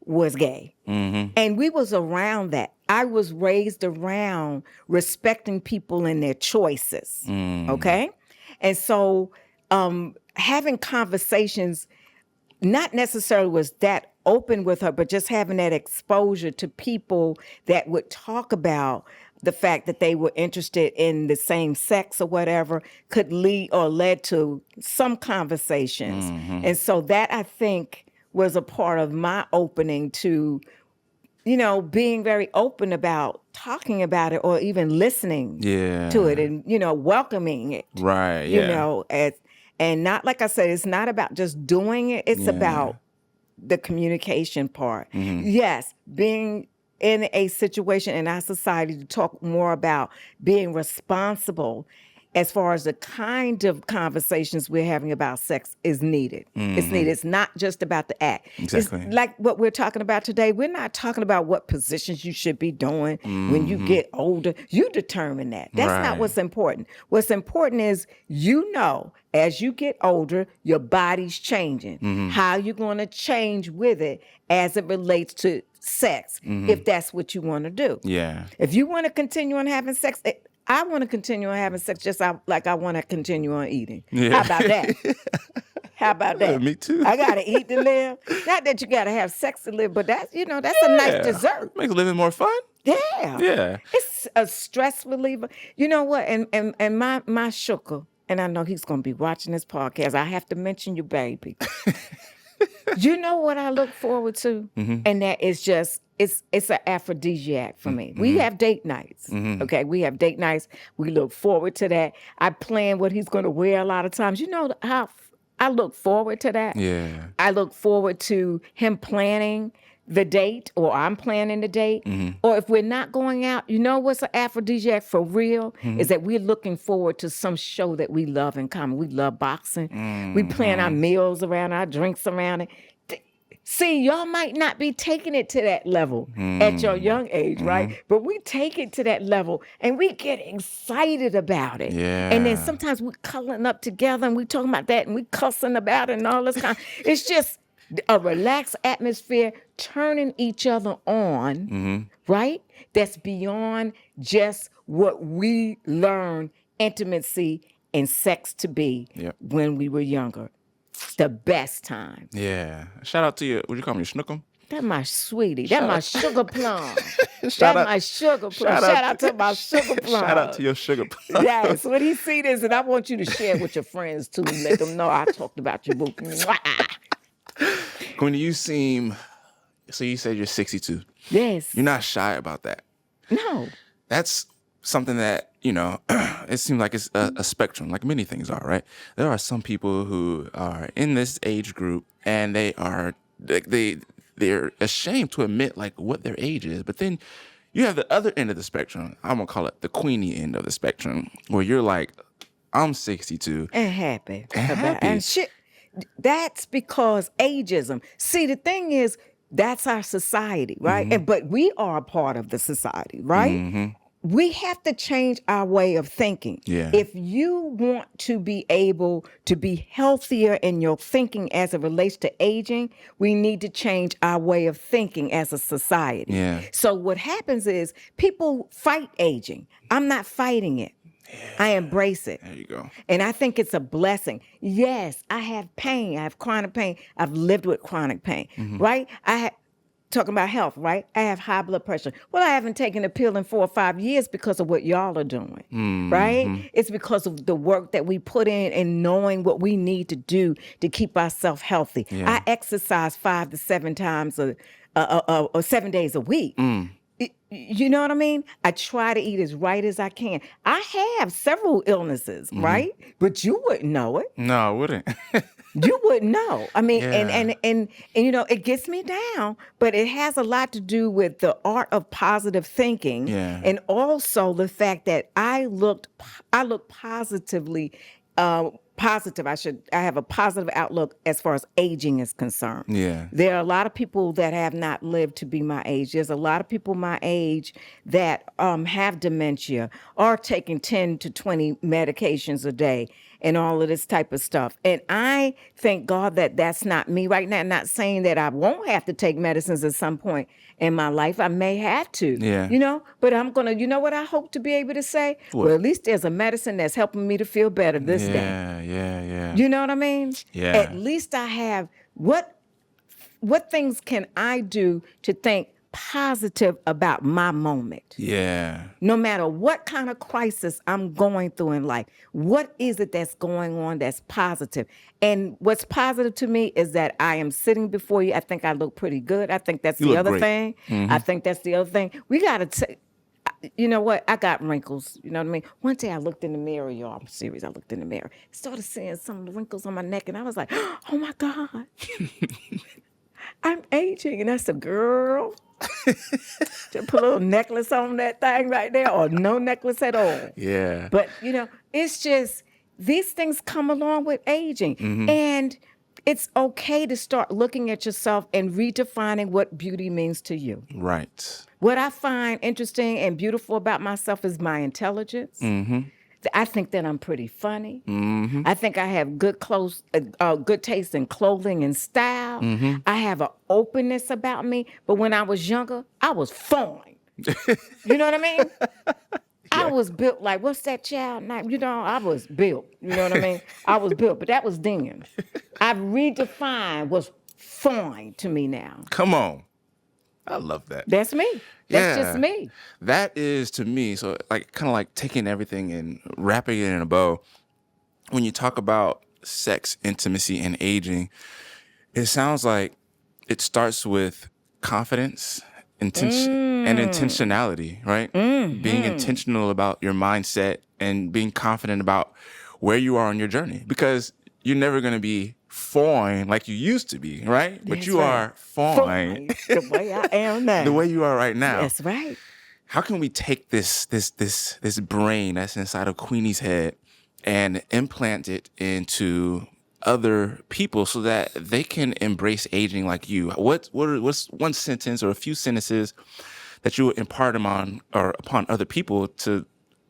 was gay, and we was around that. I was raised around respecting people and their choices, okay, and so having conversations not necessarily was that open with her, but just having that exposure to people that would talk about the fact that they were interested in the same sex or whatever could led to some conversations. And so that, I think, was a part of my opening to, being very open about talking about it or even listening to it and, welcoming it. Right. Yeah. And not, like I said, it's not about just doing it. It's about the communication part. Yes, being in a situation in our society to talk more about being responsible as far as the kind of conversations we're having about sex is needed. It's needed. It's not just about the act. Exactly. It's like what we're talking about today. We're not talking about what positions you should be doing when you get older. You determine that. That's not what's important. What's important is, as you get older, your body's changing. How you going to change with it as it relates to sex, if that's what you want to do. Yeah. If you want to continue on having sex, I want to continue on having sex just like I want to continue on eating. Yeah. How about that? How about that? Me too. I got to eat to live. Not that you got to have sex to live, but that's a nice dessert. Makes living more fun. Yeah. Yeah. It's a stress reliever. You know what? And my sugar, and I know he's going to be watching this podcast. I have to mention you, baby. You know what I look forward to? And that is just, it's an aphrodisiac for me. We have date nights, okay? We have date nights. We look forward to that. I plan what he's going to wear a lot of times. You know how I look forward to that? Yeah. I look forward to him planning the date, or I'm planning the date. Or if we're not going out, you know what's an aphrodisiac for real? Is that we're looking forward to some show that we love in common. We love boxing. We plan our meals around, our drinks around it. See, y'all might not be taking it to that level at your young age, right? But we take it to that level and we get excited about it. Yeah. And then sometimes we're cuddling up together and we talking about that and we cussing about it and all this kind. It's just a relaxed atmosphere, turning each other on, right? That's beyond just what we learned intimacy and sex to be when we were younger. The best time. Yeah. Shout out to you. Would you call me Snookum? That's my sweetie. That's my sugar plum. Shout out- my sugar plum. Shout out to my sugar plum. Shout out to your sugar plum. Yes, when he see this, and I want you to share it with your friends too, and let them know I talked about you, boo. Mwah. Queenie, you seem, so you said you're 62. Yes. You're not shy about that. No. That's something that, it seems like it's a spectrum, like many things are, right? There are some people who are in this age group and they're ashamed to admit like what their age is. But then you have the other end of the spectrum. I'm gonna call it the Queenie end of the spectrum, where you're like, I'm 62. And happy. happy. And shit. That's because ageism. See, the thing is, that's our society, right? But we are a part of the society, right? We have to change our way of thinking. Yeah. If you want to be able to be healthier in your thinking as it relates to aging, we need to change our way of thinking as a society. Yeah. So what happens is people fight aging. I'm not fighting it. I embrace it. There you go. And I think it's a blessing. Yes, I have pain. I have chronic pain. I've lived with chronic pain, right? Talking about health, right? I have high blood pressure. Well, I haven't taken a pill in 4 or 5 years because of what y'all are doing, right? It's because of the work that we put in and knowing what we need to do to keep ourselves healthy. Yeah. I exercise 5 to 7 times or 7 days a week. You know what I mean? I try to eat as right as I can. I have several illnesses, right? But you wouldn't know it. No, I wouldn't. You wouldn't know. I mean, Yeah. and you know, it gets me down, but it has a lot to do with the art of positive thinking, Yeah. and also the fact that I look positively positive. I have a positive outlook as far as aging is concerned. Yeah. There are a lot of people that have not lived to be my age. There's a lot of people my age that have dementia, are taking 10 to 20 medications a day and all of this type of stuff. And I thank God that that's not me right now. Not saying that I won't have to take medicines at some point in my life. I may have to, Yeah. you know, but I'm going to, you know what I hope to be able to say? What? Well, at least there's a medicine that's helping me to feel better this day. Yeah. You know what I mean? Yeah. At least I have what things can I do to think positive about my moment? Yeah. No matter what kind of crisis I'm going through in life, what is it that's going on that's positive? And what's positive to me is that I am sitting before you. I think I look pretty good. I think that's You the look other great. thing. I think that's the other thing. We got to take. You know what? I got wrinkles. You know what I mean? One day I looked in the mirror, y'all. I'm serious. I looked in the mirror, started seeing some of the wrinkles on my neck, and I was like, oh my God, I'm aging. And I said, girl, to put a little necklace on that thing right there, or no necklace at all. Yeah. But, you know, it's just these things come along with aging. And it's okay to start looking at yourself and redefining what beauty means to you. Right. What I find interesting and beautiful about myself is my intelligence. I think that I'm pretty funny. I think I have good good taste in clothing and style. I have an openness about me. But when I was younger, I was fine. You know what I mean? I was built like, what's that child name? You know, I was built. You know what I mean? I was built, but that was then. I've redefined what's fine to me now. Come on. I love that. That's me. That's just me. That is to me, so like kind of like taking everything and wrapping it in a bow. When you talk about sex, intimacy, and aging, it sounds like it starts with confidence, intention, and intentionality, right? Being intentional about your mindset and being confident about where you are on your journey, because you're never going to be fine like you used to be, right? But That's you right. are fine The way I am now. the way you are right now. That's right. How can we take this brain that's inside of Queenie's head and implant it into other people so that they can embrace aging like you? What's one sentence or a few sentences that you would impart upon other people to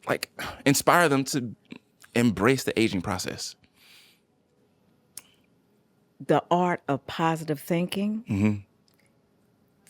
like inspire them to embrace the aging process? The art of positive thinking,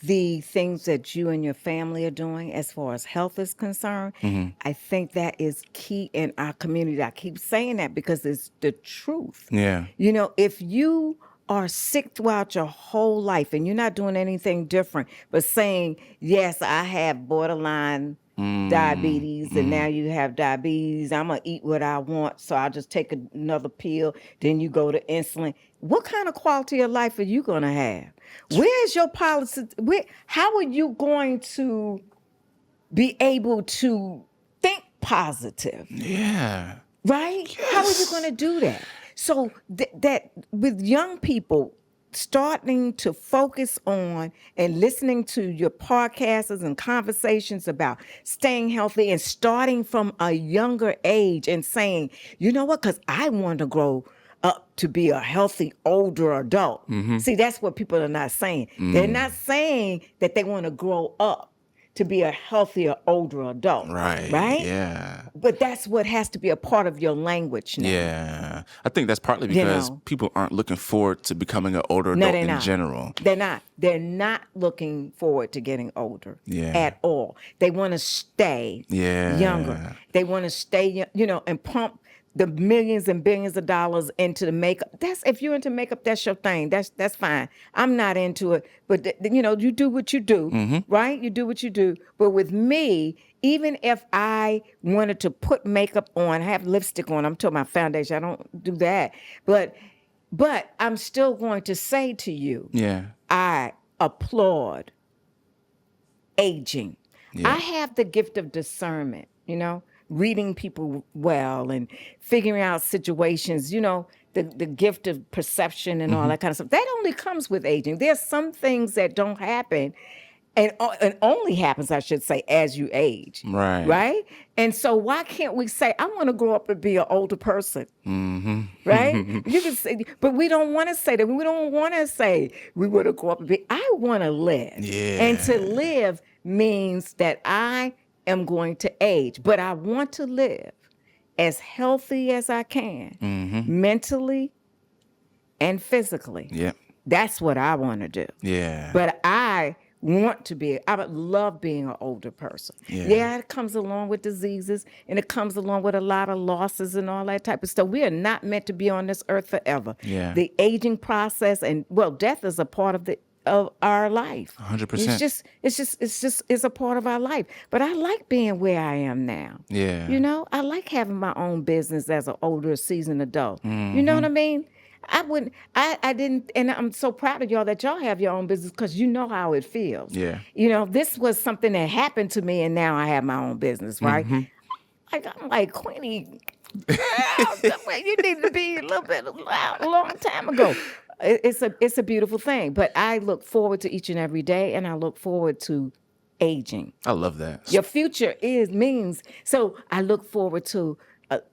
the things that you and your family are doing as far as health is concerned, I think that is key in our community. I keep saying that because it's the truth. Yeah. You know, if you are sick throughout your whole life and you're not doing anything different, but saying, yes, I have borderline diabetes, and now you have diabetes, I'm going to eat what I want, so I'll just take another pill, then you go to insulin. What kind of quality of life are you going to have? Where's your policy? How are you going to be able to think positive? Yeah. Right? Yes. How are you going to do that? So that with young people starting to focus on and listening to your podcasts and conversations about staying healthy and starting from a younger age and saying, you know what, because I want to grow up to be a healthy older adult. See, that's what people are not saying. They're not saying that they want to grow up to be a healthier older adult. Right? Yeah. But that's what has to be a part of your language now. Yeah. I think that's partly because people aren't looking forward to becoming an older adult in general. They're not. They're not looking forward to getting older at all. They want to stay younger. They want to stay, and pump the millions and billions of dollars into the makeup. If you're into makeup, that's your thing. That's fine. I'm not into it, but you do what you do, right? You do what you do. But with me, even if I wanted to put makeup on, have lipstick on, I'm talking about foundation. I don't do that, but I'm still going to say to you, I applaud aging. I have the gift of discernment, reading people well and figuring out situations, the gift of perception and all that kind of stuff. That only comes with aging. There's some things that don't happen and only happens, I should say, as you age. Right. Right? And so why can't we say, I want to grow up and be an older person? Right? You can say, but we don't want to say that. We don't want to say we want to grow up and be. I want to live. Yeah. And to live means that I am going to age, but I want to live as healthy as I can, mentally and physically. Yep. That's what I want to do. Yeah. But I would love being an older person. Yeah. It comes along with diseases and it comes along with a lot of losses and all that type of stuff. We are not meant to be on this earth forever. Yeah. The aging process and death is a part of our life. 100%. It's a part of our life. But I like being where I am now. Yeah. I like having my own business as an older, seasoned adult. You know what I mean? I didn't, and I'm so proud of y'all that y'all have your own business because you know how it feels. Yeah. This was something that happened to me and now I have my own business, right? I'm like, Queenie, girl, you need to be a little bit a long time ago. It's a beautiful thing, but I look forward to each and every day and I look forward to aging. I love that. Your future so I look forward to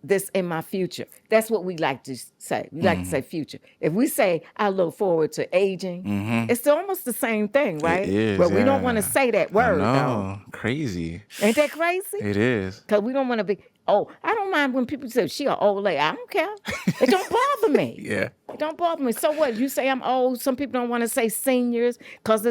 this in my future. That's what we like to say. We like to say future. If we say I look forward to aging, it's almost the same thing, right? It is, but we don't want to say that word, no, though. crazy. Ain't that crazy? It is. Because we don't want to be, I don't mind when people say she an old lady. I don't care. It don't bother me. Yeah. It don't bother me. So what? You say I'm old. Some people don't want to say seniors because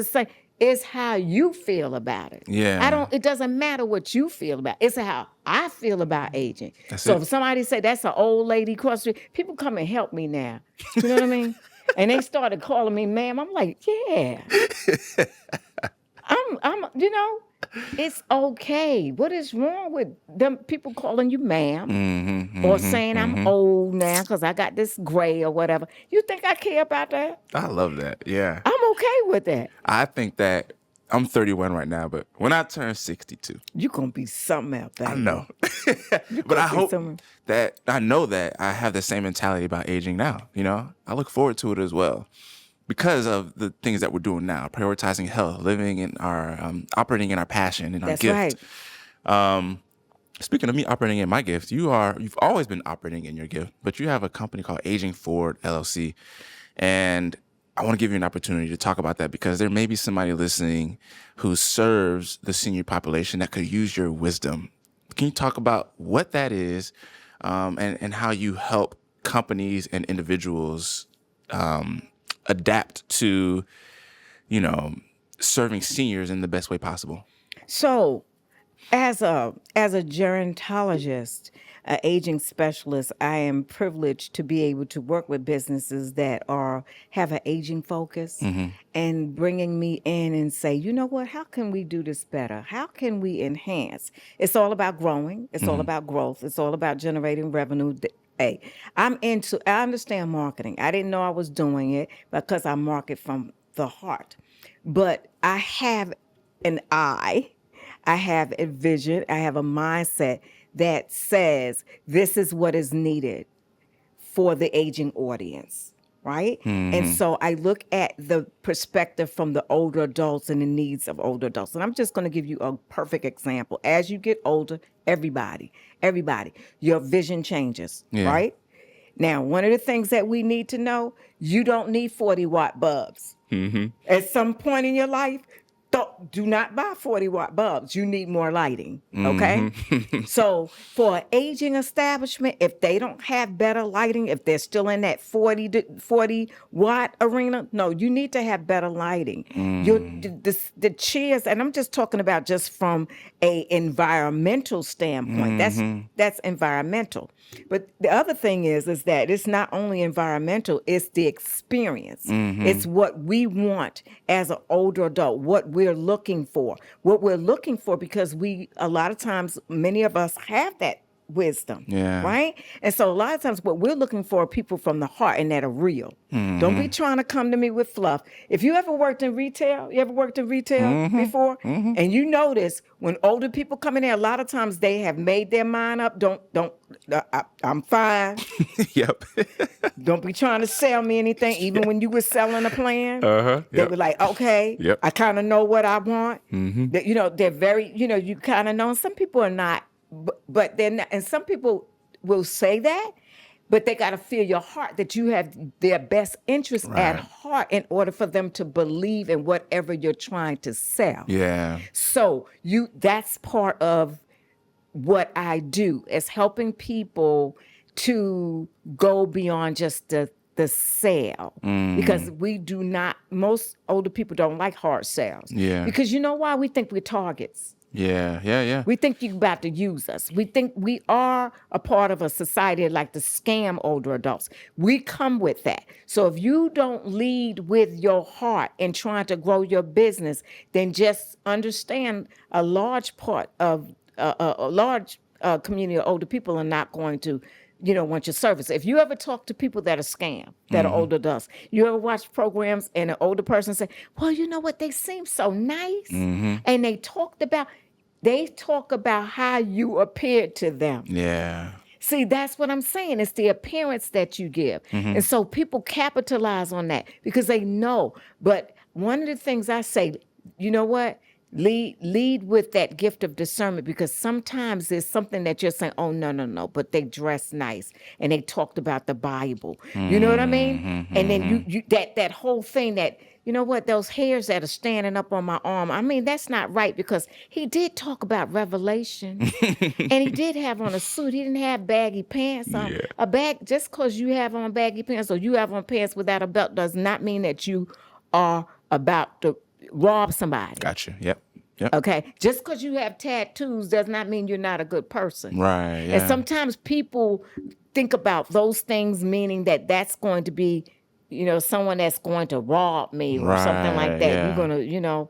it's how you feel about it. Yeah. It doesn't matter what you feel about it. It's how I feel about aging. That's so it. if somebody say that's an old lady cross the street, people come and help me now. You know what I mean? And they started calling me ma'am. I'm like, yeah. I'm it's okay. What is wrong with them people calling you ma'am or saying I'm old now because I got this gray or whatever? You think I care about that? I love that. Yeah. I'm okay with that. I think that I'm 31 right now, but when I turn 62, You're going to be something else, baby. I know. But I know that I have the same mentality about aging now. I look forward to it as well because of the things that we're doing now, prioritizing health, living in our, operating in our passion and our That's gift. right. Speaking of me operating in my gift, you've always been operating in your gift, but you have a company called Aging Forward LLC. And I want to give you an opportunity to talk about that because there may be somebody listening who serves the senior population that could use your wisdom. Can you talk about what that is and how you help companies and individuals adapt to, serving seniors in the best way possible? So, as a gerontologist, an aging specialist, I am privileged to be able to work with businesses that have an aging focus and bringing me in and say, you know what, how can we do this better? How can we enhance? It's all about growing. It's all about growth. It's all about generating revenue. Hey, I understand marketing. I didn't know I was doing it because I market from the heart. But I have an eye. I have a vision. I have a mindset that says this is what is needed for the aging audience, right? And so I look at the perspective from the older adults and the needs of older adults. And I'm just going to give you a perfect example. As you get older, everybody, your vision changes, right? Now, one of the things that we need to know, you don't need 40-watt bulbs. At some point in your life, do not buy 40-watt bulbs. You need more lighting, okay? So for an aging establishment, if they don't have better lighting, if they're still in that 40-watt arena, no, you need to have better lighting. The chairs, and I'm just talking about just from a environmental standpoint. That's environmental. But the other thing is that it's not only environmental, it's the experience. It's what we want as an older adult, what we're looking for. Because a lot of times, many of us have that wisdom. Yeah. Right? And so a lot of times what we're looking for are people from the heart and that are real. Don't be trying to come to me with fluff. If you ever worked in retail, before? And you notice when older people come in there, a lot of times they have made their mind up. I'm fine. Yep. Don't be trying to sell me anything. Even when you were selling a plan, they Yep. were like, okay, Yep. I kind of know what I want. They're very, you kind of know. And some people are not, but they're not. And some people will say that, but they got to feel your heart, that you have their best interest at heart in order for them to believe in whatever you're trying to sell. Yeah. So that's part of what I do, is helping people to go beyond just the sale. Because most older people don't like hard sales. Yeah. Because you know why? We think we're targets. Yeah. We think you're about to use us. We think we are a part of a society that like to scam older adults. We come with that. So if you don't lead with your heart in trying to grow your business, then just understand a large part of a large community of older people are not going to want your service. If you ever talk to people that are scam, that are older adults, you ever watch programs and an older person say, well, you know what, they seem so nice. And they talk about how you appeared to them. Yeah. See, that's what I'm saying. It's the appearance that you give. And so people capitalize on that because they know. But one of the things I say, you know what? Lead with that gift of discernment, because sometimes there's something that you're saying, oh, no, but they dress nice and they talked about the Bible. You know what I mean? And then you that whole thing that, you know what, those hairs that are standing up on my arm, I mean, that's not right, because he did talk about Revelation and he did have on a suit. He didn't have baggy pants on. Yeah. Just because you have on baggy pants or you have on pants without a belt does not mean that you are about to rob somebody. Gotcha. Yep. Okay. Just because you have tattoos does not mean you're not a good person. Right. Yeah. And sometimes people think about those things, meaning that that's going to be, someone that's going to rob me or something like that. Yeah. You're going to,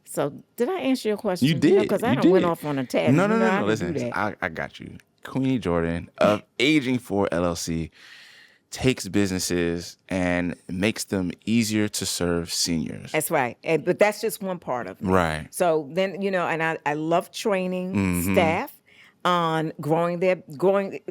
So did I answer your question? You did. Because I did. went off on a tangent. No. Listen, I got you. Queenie Jordan of Aging for LLC takes businesses and makes them easier to serve seniors. That's right. But that's just one part of it. Right. So then, and I love training staff on growing,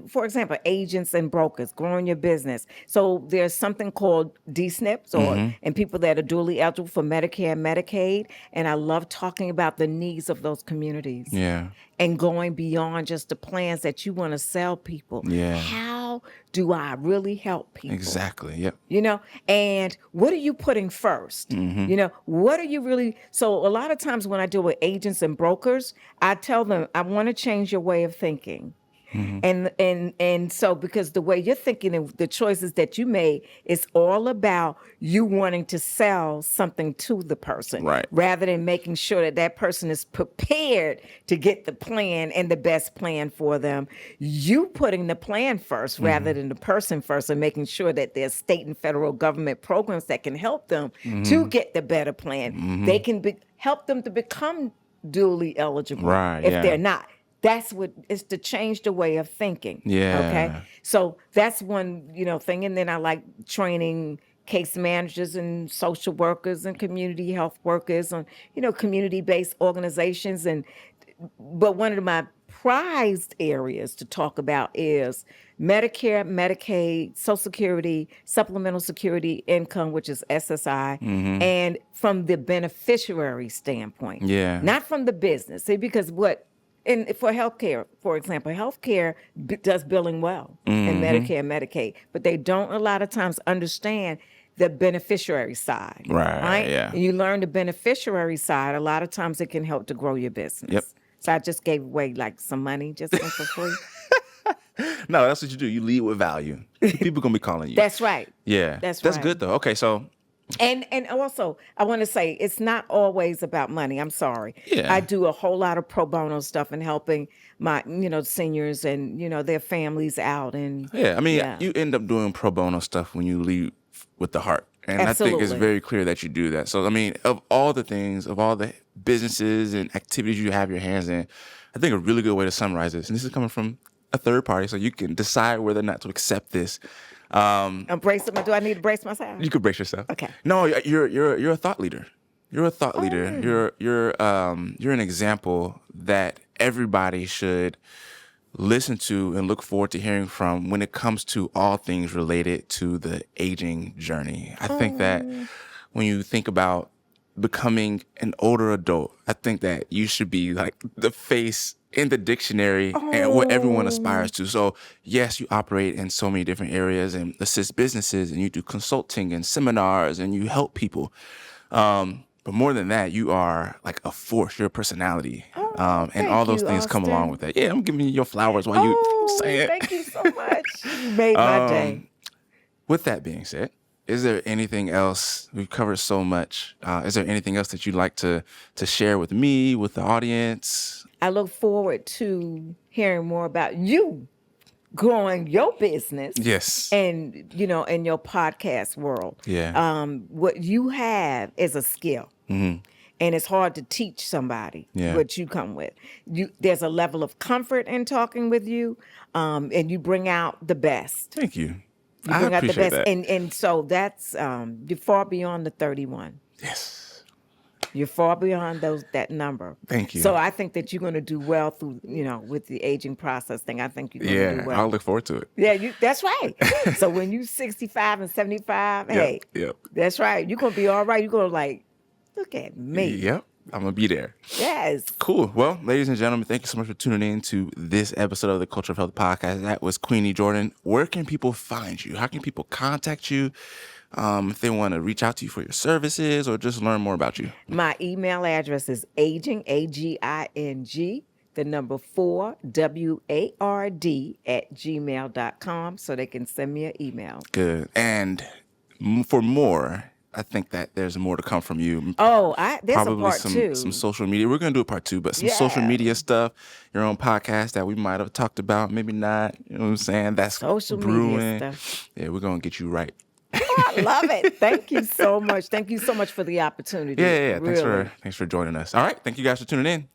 for example, agents and brokers, growing your business. So there's something called DSNPs and people that are duly eligible for Medicare and Medicaid. And I love talking about the needs of those communities. Yeah. And going beyond just the plans that you want to sell people. Yeah. How do I really help people? Exactly. Yep. And what are you putting first? What are you really? So a lot of times when I deal with agents and brokers, I tell them, I want to change your way of thinking. And so because the way you're thinking and the choices that you made, it's all about you wanting to sell something to the person, right, rather than making sure that that person is prepared to get the plan and the best plan for them. You putting the plan first rather than the person first, and making sure that there's state and federal government programs that can help them to get the better plan. They can help them to become duly eligible if they're not. That's what is to change the way of thinking. Yeah. Okay. So that's one, thing. And then I like training case managers and social workers and community health workers on, community-based organizations. But one of my prized areas to talk about is Medicare, Medicaid, Social Security, Supplemental Security Income, which is SSI, and from the beneficiary standpoint. Yeah. Not from the business. See, because and for healthcare, for example, healthcare does billing well in Medicare and Medicaid, but they don't a lot of times understand the beneficiary side. Right? Yeah. And you learn the beneficiary side, a lot of times it can help to grow your business. Yep. So I just gave away some money just for free. No, that's what you do. You lead with value. People gonna be calling you. That's right. Yeah. That's right. good though. Okay, so. And also, I want to say it's not always about money. I'm sorry. Yeah. I do a whole lot of pro bono stuff and helping my, seniors and, their families out. And yeah, I mean, you end up doing pro bono stuff when you lead with the heart. And Absolutely. I think it's very clear that you do that. So, I mean, of all the things, of all the businesses and activities you have your hands in, I think a really good way to summarize this, and this is coming from a third party, so you can decide whether or not to accept this. Do I need to brace myself? You could brace yourself. Okay. No, you're a thought leader. You're a thought leader. Oh. You're an example that everybody should listen to and look forward to hearing from when it comes to all things related to the aging journey. I think that when you think about becoming an older adult, I think that you should be like the face in the dictionary and what everyone aspires to. So yes, you operate in so many different areas and assist businesses, and you do consulting and seminars and you help people. But more than that, you are like a force. You're a personality, and all those things come along with that. Yeah, I'm giving you your flowers while you say it. Thank you so much. You made my day. With that being said, is there anything else? We've covered so much. Is there anything else that you'd like to share with me, with the audience? I look forward to hearing more about you growing your business. Yes. And, in your podcast world. Yeah. What you have is a skill. Mm-hmm. And it's hard to teach somebody what you come with. There's a level of comfort in talking with you, and you bring out the best. Thank you. You I bring out the appreciate best. that. And so that's you're far beyond the 31. Yes. You're far beyond that number. Thank you. So I think that you're going to do well through, with the aging process thing. I think you're going to do well. I'll look forward to it. Yeah, that's right. So when you're 65 and 75, hey, that's right. You're going to be all right. You're going to look at me. Yep. I'm going to be there. Yes. Cool. Well, ladies and gentlemen, thank you so much for tuning in to this episode of the Culture of Health podcast. That was Queenie Jordan. Where can people find you? How can people contact you if they want to reach out to you for your services or just learn more about you? My email address is aging, AGING, the number 4, WARD @gmail.com, so they can send me an email. Good. And for more, I think that there's more to come from you. There's probably a part 2. Some social media. We're going to do a part 2, but some social media stuff, your own podcast that we might have talked about, maybe not. You know what I'm saying? That's social brewing. Media stuff. Yeah, we're going to get you right. I love it. Thank you so much. Thank you so much for the opportunity. Yeah. Really. Thanks for joining us. All right. Thank you guys for tuning in.